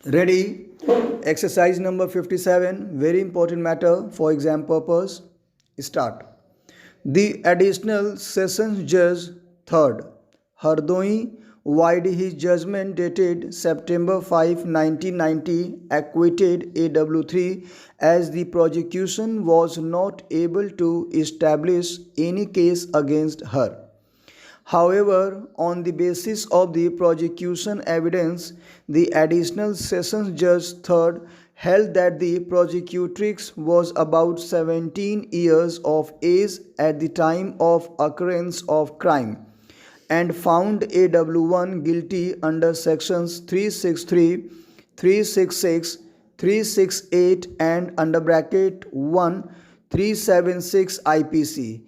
Ready? Exercise number 57. Very important matter for exam purpose. Start. The additional sessions judge third Hardoi wide his judgment dated September 5, 1990 acquitted AW3 as the prosecution was not able to establish any case against her. However, on the basis of the prosecution evidence, the additional sessions judge third held that the prosecutrix was about 17 years of age at the time of occurrence of crime and found AW1 guilty under sections 363, 366, 368 and under bracket 1 376 IPC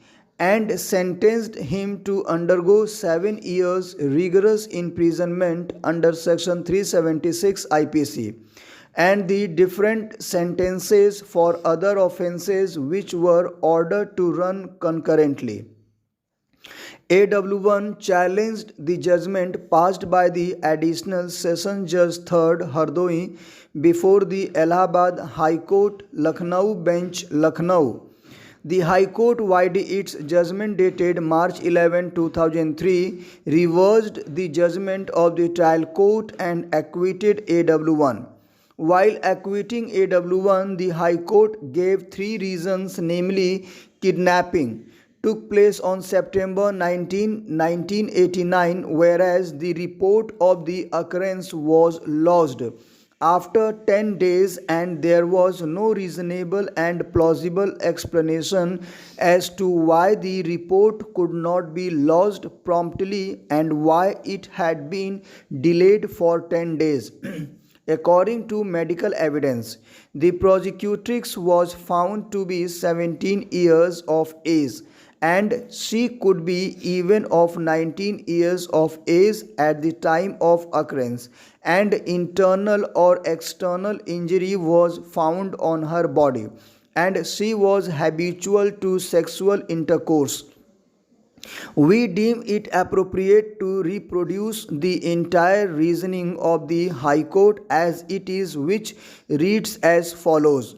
and sentenced him to undergo 7 years rigorous imprisonment under section 376 IPC and the different sentences for other offences which were ordered to run concurrently. AW1 challenged the judgment passed by the additional session judge third Hardoi before the Allahabad High Court Lucknow bench Lucknow. The High Court, vide its judgment dated March 11, 2003, reversed the judgment of the trial court and acquitted AW1. While acquitting AW1, the High Court gave three reasons, namely kidnapping took place on September 19, 1989, whereas the report of the occurrence was lodged after 10 days and there was no reasonable and plausible explanation as to why the report could not be lodged promptly and why it had been delayed for 10 days. According to medical evidence, the prosecutrix was found to be 17 years of age and she could be even of 19 years of age at the time of occurrence, and internal or external injury was found on her body, and she was habitual to sexual intercourse. We deem it appropriate to reproduce the entire reasoning of the High Court as it is, which reads as follows.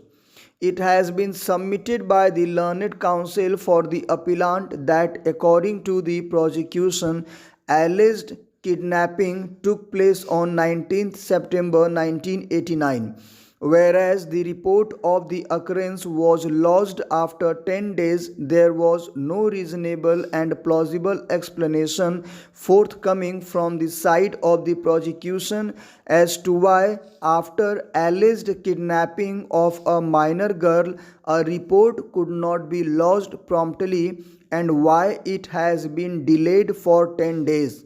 It has been submitted by the learned counsel for the appellant that according to the prosecution, alleged kidnapping took place on 19th September 1989, whereas the report of the occurrence was lodged after 10 days. There was no reasonable and plausible explanation forthcoming from the side of the prosecution as to why, after alleged kidnapping of a minor girl, a report could not be lodged promptly and why it has been delayed for 10 days.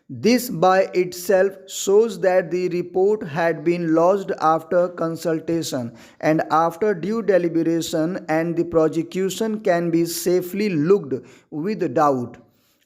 This by itself shows that the report had been lodged after consultation and after due deliberation, and the prosecution can be safely looked with doubt.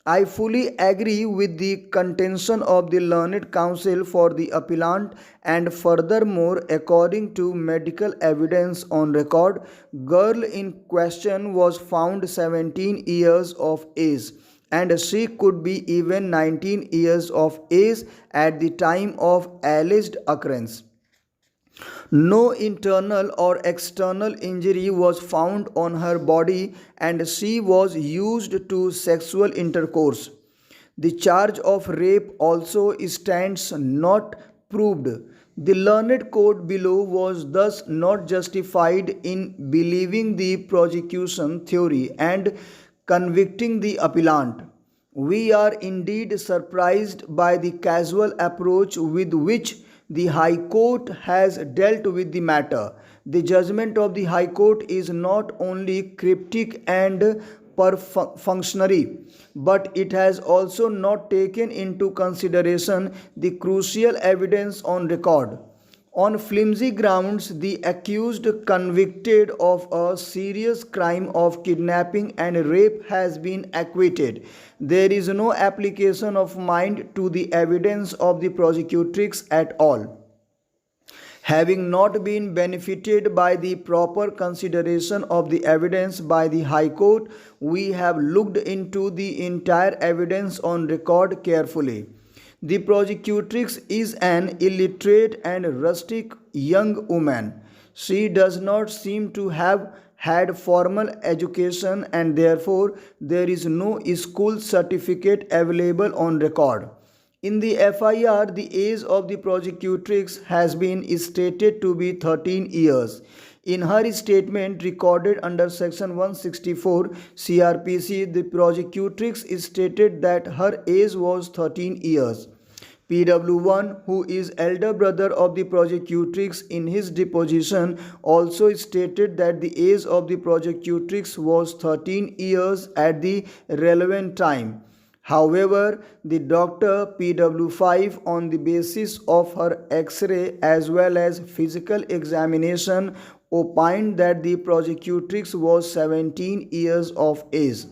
I fully agree with the contention of the learned counsel for the appellant, and furthermore, according to medical evidence on record, girl in question was found 17 years of age and she could be even 19 years of age at the time of alleged occurrence. No internal or external injury was found on her body and she was used to sexual intercourse. The charge of rape also stands not proved. The learned court below was thus not justified in believing the prosecution theory and convicting the appellant. We are indeed surprised by the casual approach with which the High Court has dealt with the matter. The judgment of the High Court is not only cryptic and perfunctory, but it has also not taken into consideration the crucial evidence on record. On flimsy grounds, the accused convicted of a serious crime of kidnapping and rape has been acquitted. There is no application of mind to the evidence of the prosecutrix at all. Having not been benefited by the proper consideration of the evidence by the High Court, we have looked into the entire evidence on record carefully. The prosecutrix is an illiterate and rustic young woman. She does not seem to have had formal education and therefore there is no school certificate available on record. In the FIR, the age of the prosecutrix has been stated to be 13 years. In her statement recorded under Section 164 CRPC, the prosecutrix stated that her age was 13 years. PW1, who is elder brother of the prosecutrix, in his deposition also stated that the age of the prosecutrix was 13 years at the relevant time. However, the doctor PW5, on the basis of her X-ray as well as physical examination, opined that the prosecutrix was 17 years of age.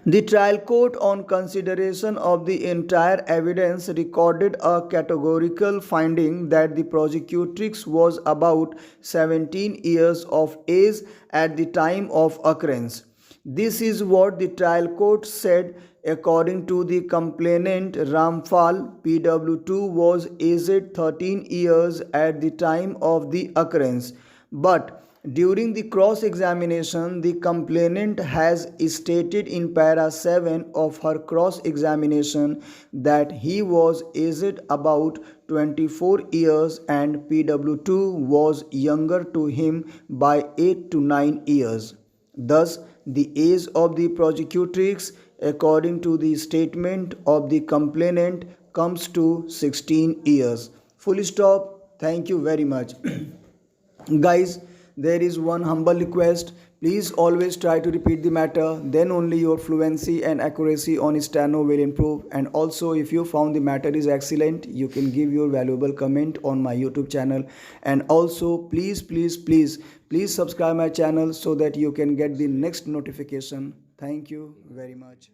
The trial court, on consideration of the entire evidence, recorded a categorical finding that the prosecutrix was about 17 years of age at the time of occurrence. This is what the trial court said. According to the complainant Ramphal, PW2 was aged 13 years at the time of the occurrence. But during the cross-examination, the complainant has stated in para 7 of her cross-examination that he was aged about 24 years and PW2 was younger to him by 8 to 9 years. Thus, the age of the prosecutrix, according to the statement of the complainant, comes to 16 years. Full stop. Thank you very much. Guys, there is one humble request. Please always try to repeat the matter, then only your fluency and accuracy on steno will improve. And also, if you found the matter is excellent, you can give your valuable comment on my YouTube channel. And also, please subscribe my channel so that you can get the next notification. Thank you very much.